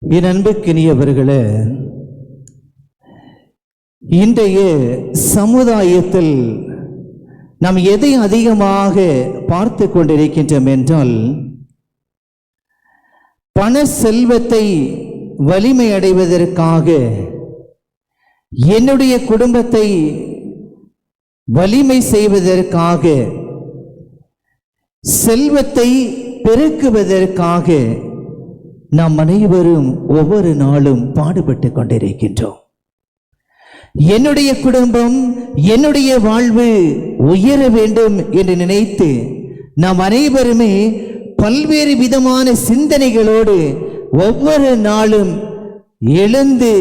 என் அன்புக்கினியவர்களே, இன்றைய சமுதாயத்தில் நாம் எதை அதிகமாக பார்த்து கொண்டிருக்கின்றோம் என்றால், பண செல்வத்தை வலிமை அடைவதற்காக, என்னுடைய குடும்பத்தை வலிமை செய்வதற்காக, செல்வத்தை பெருக்குவதற்காக நாம் அனைவரும் ஒவ்வொரு நாளும் பாடுபட்டு கொண்டிருக்கின்றோம். என்னுடைய குடும்பம், என்னுடைய வாழ்வு உயர வேண்டும் என்று நினைத்து நாம் அனைவருமே பல்வேறு விதமான சிந்தனைகளோடு ஒவ்வொரு நாளும் எழுந்து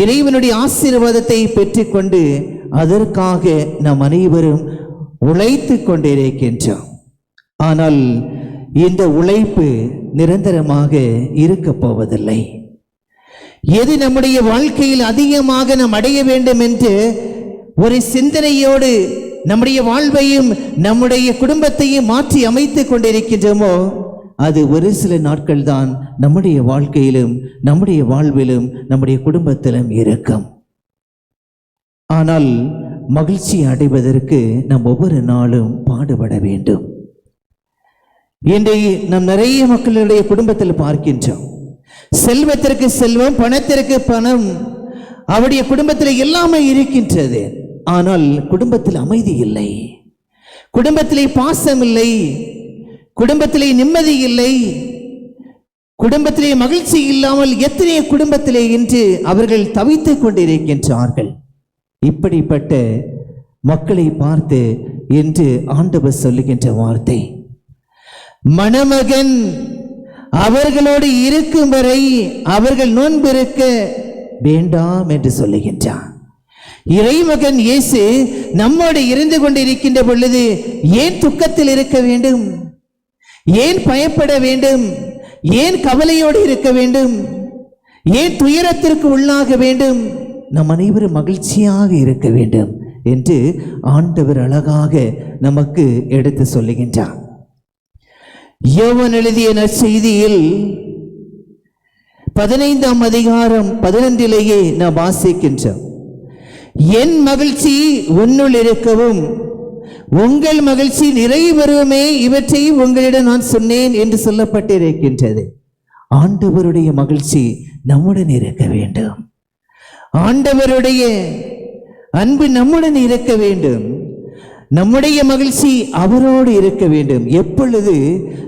இறைவனுடைய ஆசீர்வாதத்தை பெற்றுக்கொண்டு அதற்காக நாம் அனைவரும் உழைத்து கொண்டிருக்கின்றோம். ஆனால் இந்த உழைப்பு நிரந்தரமாக இருக்க போவதில்லை. எது நம்முடைய வாழ்க்கையில் அதிகமாக நாம் அடைய வேண்டும் என்று ஒரு சிந்தனையோடு நம்முடைய வாழ்வையும் நம்முடைய குடும்பத்தையும் மாற்றி அமைத்துக் கொண்டிருக்கின்றோமோ, அது ஒரு சில நாட்கள் தான் நம்முடைய வாழ்க்கையிலும் நம்முடைய வாழ்விலும் நம்முடைய குடும்பத்திலும் இருக்கும். ஆனால் மகிழ்ச்சி அடைவதற்கு நாம் ஒவ்வொரு நாளும் பாடுபட வேண்டும். இன்றைக்கு நாம் நிறைய மக்களுடைய குடும்பத்தில் பார்க்கின்றோம். செல்வத்திற்கு செல்வம், பணத்திற்கு பணம், அவருடைய குடும்பத்தில் எல்லாமே இருக்கின்றது. ஆனால் குடும்பத்தில் அமைதி இல்லை, குடும்பத்திலே பாசம் இல்லை, குடும்பத்திலே நிம்மதி இல்லை, குடும்பத்திலே மகிழ்ச்சி இல்லாமல் எத்தனை குடும்பத்திலே இன்று அவர்கள் தவித்துக் கொண்டிருக்கின்றார்கள். இப்படிப்பட்ட மக்களை பார்த்து என்று ஆண்டவர் சொல்லுகின்ற வார்த்தை, மணமகன் அவர்களோடு இருக்கும் வரை அவர்கள் நோன்பிருக்க வேண்டாம் என்று சொல்லுகின்றார். இறைமகன் இயேசு நம்மோடு இருந்து கொண்டிருக்கின்ற பொழுது ஏன் துக்கத்தில் இருக்க வேண்டும்? ஏன் பயப்பட வேண்டும்? ஏன் கவலையோடு இருக்க வேண்டும்? ஏன் துயரத்திற்கு உள்ளாக வேண்டும்? நம் அனைவரும் மகிழ்ச்சியாக இருக்க வேண்டும் என்று ஆண்டவர் அழகாக நமக்கு எடுத்து சொல்லுகின்றார். யோவான் எழுதிய நற்செய்தியில் 15ஆம் அதிகாரம் 11 நாம் வாசிக்கின்றோம். என் மகிழ்ச்சி உன்னுள் இருக்கவும் உங்கள் மகிழ்ச்சி நிறைவேறுமே, இவற்றையும் உங்களிடம் நான் சொன்னேன் என்று சொல்லப்பட்டிருக்கின்றது. ஆண்டவருடைய மகிழ்ச்சி நம்முடன் இருக்க வேண்டும். ஆண்டவருடைய அன்பு நம்முடன் இருக்க வேண்டும். நம்முடைய மகிழ்ச்சி அவரோடு இருக்க வேண்டும். எப்பொழுது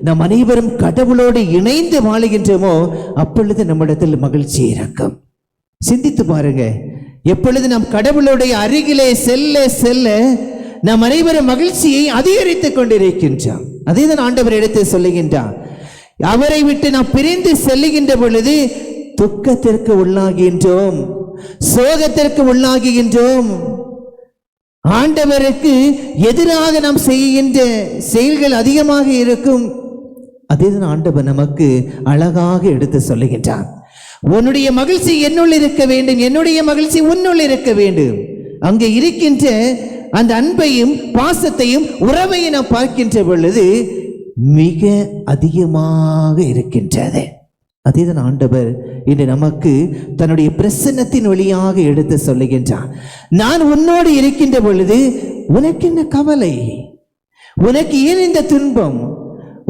நம் அனைவரும் கடவுளோடு இணைந்து வாழுகின்றோமோ அப்பொழுது நம்மிடத்தில் மகிழ்ச்சி இருக்கும். சிந்தித்து பாருங்க, எப்பொழுது நாம் கடவுளுடைய அருகிலே செல்ல செல்ல நாம் அனைவரும் மகிழ்ச்சியை அதிகரித்துக் கொண்டிருக்கின்றோம். அதே தான் ஆண்டவர் எடுத்து சொல்லுகின்றார். அவரை விட்டு நாம் பிரிந்து செல்லுகின்ற பொழுது துக்கத்திற்கு உள்ளாகின்றோம், சோகத்திற்கு உள்ளாகின்றோம். ஆண்டவருக்கு எதிராக நாம் செய்கின்ற செயல்கள் அதிகமாக இருக்கும். அதேதான் ஆண்டவர் நமக்கு அழகாக எடுத்து சொல்லுகின்றார். உன்னுடைய மகிழ்ச்சி என்னுள் இருக்க வேண்டும், என்னுடைய மகிழ்ச்சி உன்னுள் இருக்க வேண்டும். அங்கே இருக்கின்ற அந்த அன்பையும் பாசத்தையும் உறவையும் நாம் பார்க்கின்ற பொழுது மிக அதிகமாக இருக்கின்றது. அதேதான் ஆண்டவர் இன்று நமக்கு தன்னுடைய பிரசன்னத்தின் வழியாக எடுத்து சொல்லுகின்றார். நான் உன்னோடு இருக்கின்ற பொழுது உனக்கு என்ன கவலை? உனக்கு ஏன் இந்த துன்பம்?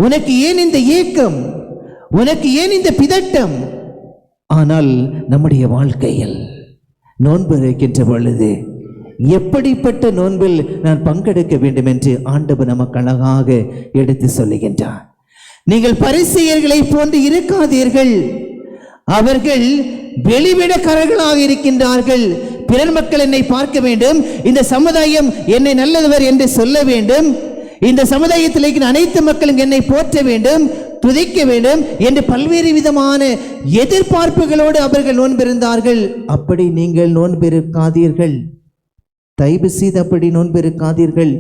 உனக்கு ஏன் இந்த ஏக்கம்? உனக்கு ஏன் இந்த பிதட்டம்? ஆனால் நம்முடைய வாழ்க்கையில் நோன்பு இருக்கின்ற பொழுது எப்படிப்பட்ட நோன்பில் நான் பங்கெடுக்க வேண்டும் என்று ஆண்டவர் நமக்கு அழகாக எடுத்து சொல்லுகின்றார். நீங்கள் பரிசேயர்களை போன்று இருக்காதீர்கள். அவர்கள் வெளிவிடக்காரர்களாக இருக்கின்றார்கள். பிறர் மக்கள் என்னை பார்க்க வேண்டும், இந்த சமுதாயம் என்னை நல்லவர் என்று சொல்ல வேண்டும், இந்த சமுதாயத்தில் அனைத்து மக்களும் என்னை போற்ற வேண்டும், துதிக்க வேண்டும் என்று பல்வேறு விதமான எதிர்பார்ப்புகளோடு அவர்கள் நோன்பிருந்தார்கள். அப்படி நீங்கள் நோன்பிருக்காதீர்கள், தயவு செய்து அப்படி நோன்பிருக்காதீர்கள்.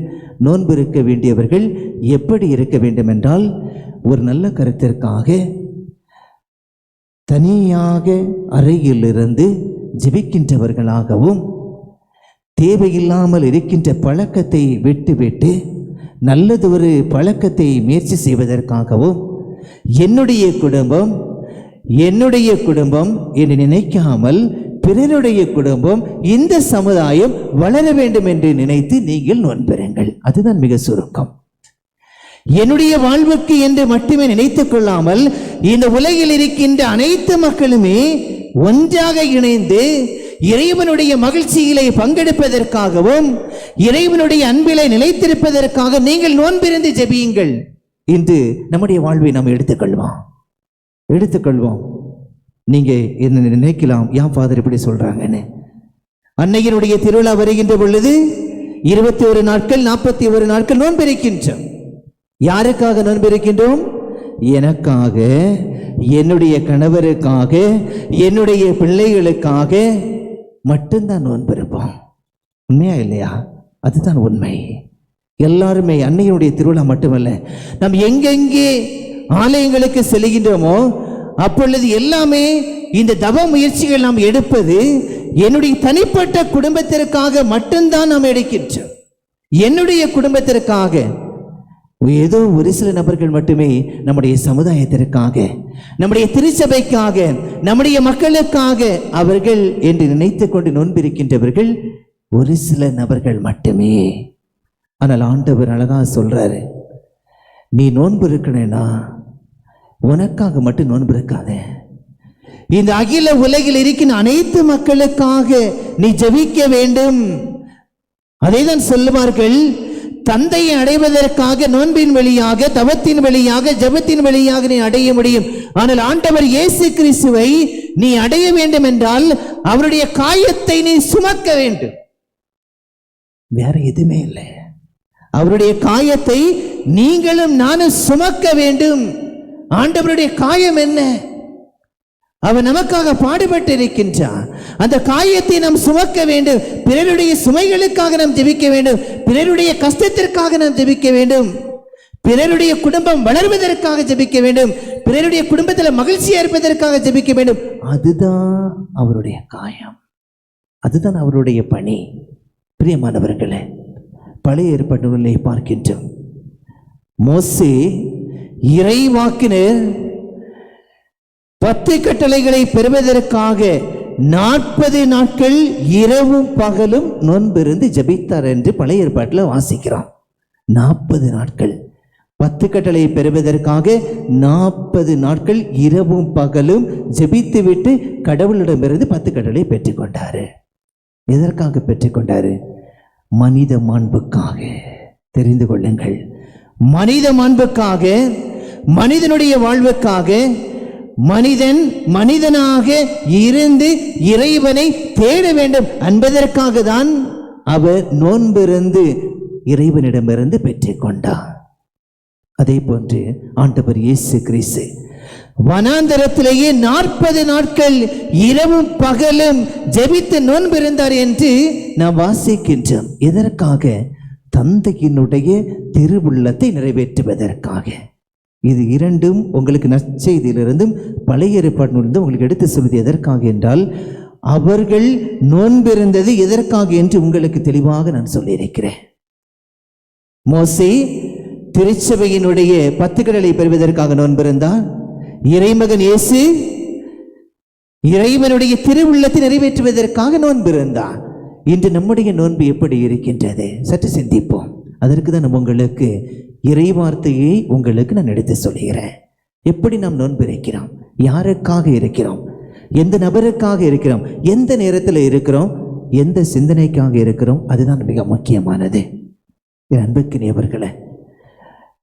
நோன்பிருக்க வேண்டியவர்கள் எப்படி இருக்க வேண்டும் என்றால், ஒரு நல்ல கருத்திற்காக தனியாக அறையிலிருந்து ஜெபிக்கின்றவர்களாகவும், தேவையில்லாமல் இருக்கின்ற பழக்கத்தை விட்டுவிட்டு நல்லது ஒரு பழக்கத்தை முயற்சி செய்வதற்காகவும், என்னுடைய குடும்பம் என்னுடைய குடும்பம் என்று நினைக்காமல் பிறருடைய குடும்பம், இந்த சமுதாயம் வளர வேண்டும் என்று நினைத்து நீங்கள் நோன்பெறுங்கள். அதுதான் மிக சுருக்கம். என்னுடைய வாழ்வுக்கு என்று மட்டுமே நினைத்துக் கொள்ளாமல் இந்த உலகில் இருக்கின்ற அனைத்து மக்களுமே ஒன்றாக இணைந்து இறைவனுடைய மகிழ்ச்சியிலே பங்கெடுப்பதற்காகவும் இறைவனுடைய அன்பிலே நிலைத்திருப்பதற்காக நீங்கள் நோன்பிருந்து ஜெபியுங்கள். இன்று நம்முடைய வாழ்வை நாம் எடுத்துக்கொள்வோம். நீங்க என்ன நினைக்கலாம், ஏன் ஃபாதர் இப்படி சொல்றாங்கன்னு? அன்னையினுடைய திருவிழா வருகின்ற பொழுது 21 நாட்கள் 41 நாட்கள் நோன்பிருக்கின்றோம். யாருக்காக நோன்பிருக்கின்றோம்? எனக்காக, என்னுடைய கணவருக்காக, என்னுடைய பிள்ளைகளுக்காக மட்டும்தான் நோன்பிருப்போம். உண்மையா இல்லையா? அதுதான் உண்மை. எல்லாருமே அன்னையினுடைய திருவிழா மட்டுமல்ல, நாம் எங்கெங்கே ஆலயங்களுக்கு செல்கின்றோமோ அப்பொழுது எல்லாமே இந்த தவ முயற்சிகள் நாம் எடுப்பது என்னுடைய தனிப்பட்ட குடும்பத்திற்காக மட்டும்தான் நாம் எடுக்கின்றோம். என்னுடைய குடும்பத்திற்காக, ஏதோ ஒரு சில நபர்கள் மட்டுமே நம்முடைய சமுதாயத்திற்காக, நம்முடைய திருச்சபைக்காக, நம்முடைய மக்களுக்காக அவர்கள் என்று நினைத்து கொண்டு நோன்பிருக்கின்றவர்கள் ஒரு சில நபர்கள் மட்டுமே. ஆனால் ஆண்டவர் அழகா சொல்றாரு, நீ நோன்பு இருக்கணும்னா உனக்காக மட்டும் நோன்பு இருக்காத, இந்த அகில உலகில் இருக்கின்ற அனைத்து மக்களுக்காக நீ ஜெபிக்க வேண்டும். அதைதான் சொல்லுவார்கள், தந்தையை அடைவதற்காக நோன்பின் வழியாக, தவத்தின் வழியாக, ஜெபத்தின் வழியாக நீ அடைய முடியும். ஆனால் ஆண்டவர் இயேசு கிறிஸ்துவை நீ அடைய வேண்டும் என்றால் அவருடைய காயத்தை நீ சுமக்க வேண்டும். வேற எதுவுமே இல்லை. அவருடைய காயத்தை நீங்களும் நானும் சுமக்க வேண்டும். ஆண்டவருடைய காயம் என்ன? அவர் நமக்காக பாடுபட்டு இருக்கின்றார். அந்த காயத்தை நாம் சுமக்க வேண்டும். பிறருடைய சுமைகளுக்காக நாம் ஜெபிக்க வேண்டும். பிறருடைய கஷ்டத்திற்காக நாம் ஜெபிக்க வேண்டும். பிறருடைய குடும்பம் வளர்வதற்காக ஜெபிக்க வேண்டும். பிறருடைய குடும்பத்தில் மகிழ்ச்சியா இருப்பதற்காக ஜெபிக்க வேண்டும். அதுதான் அவருடைய காயம், அதுதான் அவருடைய பணி. பிரியமானவர்களே, பழைய ஏற்பாட்டு நூலை பார்க்கின்றோம். மோசே இறைவாக்கினர் 10 கட்டளைகளை பெறுவதற்காக 40 நாட்கள் இரவும் பகலும் நோன்பிருந்து ஜெபித்தார் என்று பழைய ஏற்பாட்டில் வாசிக்கிறோம். 40 நாட்கள் 10 கட்டளையை பெறுவதற்காக 40 நாட்கள் இரவும் பகலும் ஜெபித்து விட்டு கடவுளிடமிருந்து 10 கட்டளை பெற்றுக்கொண்டாரு. எதற்காக பெற்றுக்கொண்டாரு? மனித மாண்புக்காக. தெரிந்து கொள்ளுங்கள், மனித மாண்புக்காக, மனிதனுடைய வாழ்வுக்காக, மனிதன் மனிதனாக இருந்து இறைவனை தேட வேண்டும் என்பதற்காக தான் அவர் நோன்பிருந்து இறைவனிடமிருந்து பெற்றுக்கொண்டார். அதே போன்று ஆண்டவர் இயேசு கிறிஸ்து வனாந்தரத்திலேயே 40 நாட்கள் இரவும் பகலும் ஜெபித்து நோன்பிருந்தார் என்று நாம் வாசிக்கின்றோம். எதற்காக? தந்தையினுடைய திருவுள்ளத்தை நிறைவேற்றுவதற்காக. இது இரண்டும் உங்களுக்கு நற்செய்தியிலிருந்தும் பழைய ஏற்பாட்டிலிருந்தும் உங்களுக்கு எடுத்து சொல்வது எதற்காக என்றால், அவர்கள் நோன்பிருந்தது எதற்காக என்று உங்களுக்கு தெளிவாக நான் சொல்லியிருக்கிறேன். மோசே திருச்சபையினுடைய 10 கட்டளை பெறுவதற்காக நோன்பிருந்தார். இறைமகன் இயேசு இறைவனுடைய திருவுள்ளத்தை நிறைவேற்றுவதற்காக நோன்பிருந்தார். இன்று நம்முடைய நோன்பு எப்படி இருக்கின்றது? சற்று சிந்திப்போம். அதற்கு தான் உங்களுக்கு இறைவார்த்தையை உங்களுக்கு நான் எடுத்து சொல்கிறேன். எப்படி நாம் நோன்பு இருக்கிறோம்? யாருக்காக இருக்கிறோம்? எந்த நபருக்காக இருக்கிறோம்? எந்த நேரத்தில் இருக்கிறோம்? எந்த சிந்தனைக்காக இருக்கிறோம்? அதுதான் மிக முக்கியமானது. அன்புக்குரியவர்களே,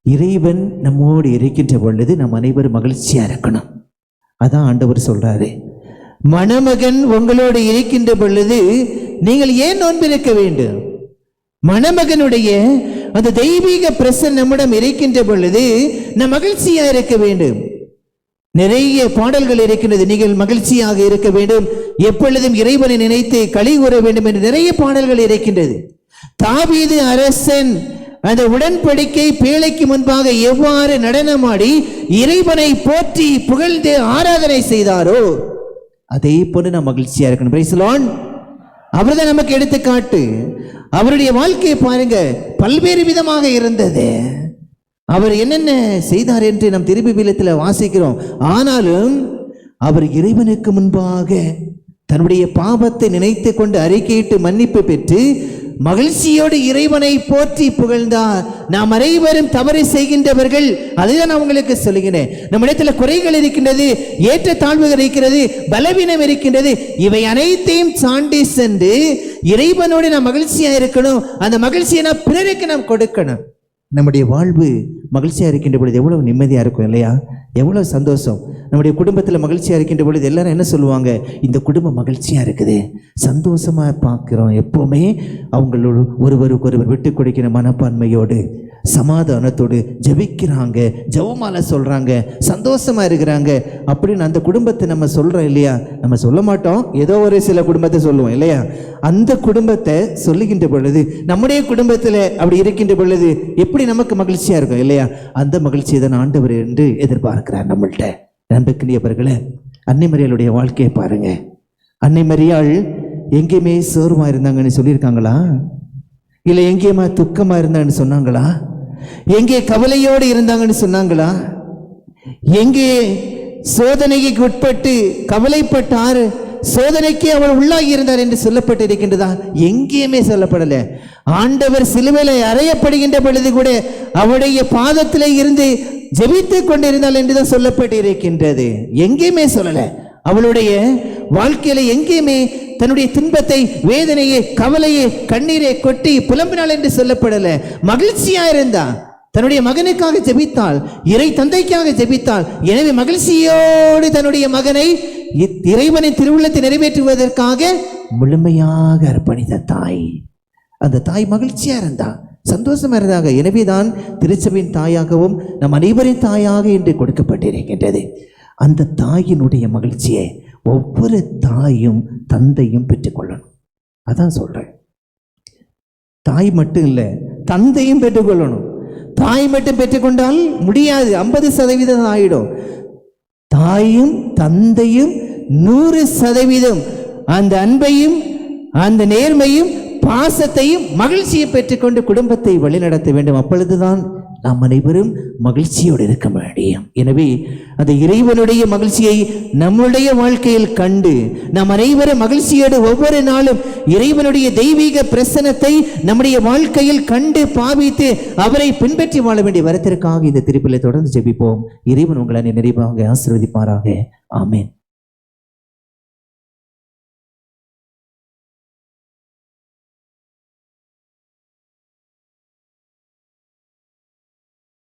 இறைவன் நம்மோடு இருக்கின்ற பொழுது நம் அனைவரும் மகிழ்ச்சியா இருக்கணும். அதான் ஆண்டவர் சொல்றாரு, மணமகன் உங்களோடு இருக்கின்ற பொழுது நீங்கள் ஏன் நோன்பு இருக்க வேண்டும்? மணமகனுடைய அந்த தெய்வீக பிரசன்னம் நம்மிடம் இருக்கின்ற பொழுது நம் மகிழ்ச்சியா இருக்க வேண்டும். நிறைய பாடல்கள் இருக்கின்றது. நீங்கள் மகிழ்ச்சியாக இருக்க வேண்டும், எப்பொழுதும் இறைவனை நினைத்து களி கூற வேண்டும் என்று நிறைய பாடல்கள் இருக்கின்றது. தாவீது அரசன் அந்த உடன்படிக்கை பேழைக்கு முன்பாக எவ்வாறு நடனமாடி இறைவனை போற்றி புகழ்ந்து ஆராதனை செய்தாரோ அதே போல நாம் மகிழ்ச்சியா இருக்கணும். Praise the Lord. அவர்தான் நமக்கு எடுத்துக்காட்டு. அவருடைய வாழ்க்கையை பாருங்க, பல்வேறு விதமாக இருந்தது. அவர் என்னென்ன செய்தார் என்று நாம் திருப்பி வீலத்தில் வாசிக்கிறோம். ஆனாலும் அவர் இறைவனுக்கு முன்பாக தன்னுடைய பாவத்தை நினைத்து கொண்டு அறிக்கையிட்டு மன்னிப்பு பெற்று மகிழ்ச்சியோடு இறைவனை போற்றி புகழ்ந்தார். நாம் அனைவரும் தவறு செய்கின்றவர்கள். அதுதான் நான் உங்களுக்கு சொல்லுகிறேன். நம்மிடத்தில் குறைகள் இருக்கின்றது, ஏற்ற தாழ்வுகள் இருக்கிறது, பலவீனம் இருக்கின்றது. இவை அனைத்தையும் சாண்டி சென்று இறைவனோடு நாம் மகிழ்ச்சியா இருக்கணும். அந்த மகிழ்ச்சியை நாம் பிறருக்கு நாம் கொடுக்கணும். நம்முடைய வாழ்வு மகிழ்ச்சியா இருக்கின்ற பொழுது எவ்வளவு நிம்மதியா இருக்கும் இல்லையா? எவ்வளவு சந்தோஷம். நம்முடைய குடும்பத்தில் மகிழ்ச்சியா இருக்கின்ற பொழுது எல்லாரும் என்ன சொல்லுவாங்க? இந்த குடும்பம் மகிழ்ச்சியா இருக்குது, சந்தோஷமா பார்க்கிறோம். எப்பவுமே அவங்களோடு ஒருவருக்கு ஒருவர் விட்டு கொடுக்கிற மனப்பான்மையோடு சமாதானத்தோடு ஜெபிக்கிறாங்க, ஜெபமாலை சொல்றாங்க, சந்தோஷமா இருக்கிறாங்க அப்படின்னு அந்த குடும்பத்தை நம்ம சொல்றோம் இல்லையா? நம்ம சொல்ல மாட்டோம், ஏதோ ஒரு சில குடும்பத்தை சொல்லுவோம் இல்லையா? அந்த குடும்பத்தை சொல்லுகின்ற பொழுது நம்முடைய குடும்பத்தில் அப்படி இருக்கின்ற பொழுது எப்படி நமக்கு மகிழ்ச்சியா இருக்கும் இல்லையா? அந்த மகிழ்ச்சியை தான் ஆண்டவர் என்று எதிர்பார்க்கிறார் நம்மள்கிட்ட. நண்பர்களே, அன்னை மரியாளுடைய வாழ்க்கையை பாருங்க. அன்னை மரியாள் எங்கேயுமே சோர்வா இருந்தாங்கன்னு சொல்லியிருக்காங்களா? இல்லை எங்கேயுமா துக்கமா இருந்தாங்கன்னு சொன்னாங்களா? எங்கே கவலையோடு இருந்தாங்கன்னு சொன்னாங்களா? எங்கே சோதனைக்கு உட்பட்டு கவலைப்பட்டார், சோதனைக்கு அவள் உள்ளாகி இருந்தார் என்று சொல்லப்பட்டு இருக்கின்றதா? எங்கேயுமே சொல்லப்படல. ஆண்டவர் சிலுவையிலே அறையப்படுகின்ற பொழுது கூட அவருடைய பாதத்திலே இருந்து ஜெபித்துக் கொண்டிருந்தாள் என்றுதான் சொல்லப்பட்டு இருக்கின்றது. எங்கேயுமே சொல்லல. அவளுடைய வாழ்க்கையில எங்கேயுமே தன்னுடைய துன்பத்தை, வேதனையை, கவலையை, கண்ணீரை கொட்டி புலம்பினாள் என்று சொல்லப்படல. மகிழ்ச்சியா இருந்தா, தன்னுடைய மகனுக்காக ஜெபித்தாள், இறை தந்தைக்காக ஜெபித்தாள். எனவே மகிழ்ச்சியோடு தன்னுடைய மகனை இறைவனின் திருவுள்ளத்தை நிறைவேற்றுவதற்காக முழுமையாக அர்ப்பணித்த தாய். அந்த தாய் மகிழ்ச்சியா இருந்தா, சந்தோஷமா இருந்தாங்க. எனவேதான் திருச்சபையின் தாயாகவும் நம் அனைவரின் தாயாக என்று கொடுக்கப்பட்டிருக்கின்றது. அந்த தாயினுடைய மகிழ்ச்சியை ஒவ்வொரு தாயும் தந்தையும் பெற்றுக்கொள்ளணும். அதான் சொல்றேன். தாய் மட்டும் இல்லை, தந்தையும் பெற்றுக்கொள்ளணும். தாய் மட்டும் பெற்றுக்கொண்டால் முடியாது, 50% ஆயிடும். தாயும் தந்தையும் 100% அந்த அன்பையும் அந்த நேர்மையும் பாசத்தையும் மகிழ்ச்சியை பெற்றுக்கொண்டு குடும்பத்தை வழிநடத்த வேண்டும். அப்பொழுதுதான் நாம் அனைவரும் மகிழ்ச்சியோடு இருக்க முடியும். எனவே அந்த இறைவனுடைய மகிழ்ச்சியை நம்முடைய வாழ்க்கையில் கண்டு நாம் அனைவரும் மகிழ்ச்சியோடு ஒவ்வொரு நாளும் இறைவனுடைய தெய்வீக பிரசன்னத்தை நம்முடைய வாழ்க்கையில் கண்டு பாவித்து அவரை பின்பற்றி வாழ வேண்டிய வரத்திற்காக இந்த திருப்பலியை தொடர்ந்து ஜெபிப்போம். இறைவன் உங்களை நிறைவாக ஆசீர்வதிப்பாராக. ஆமென்.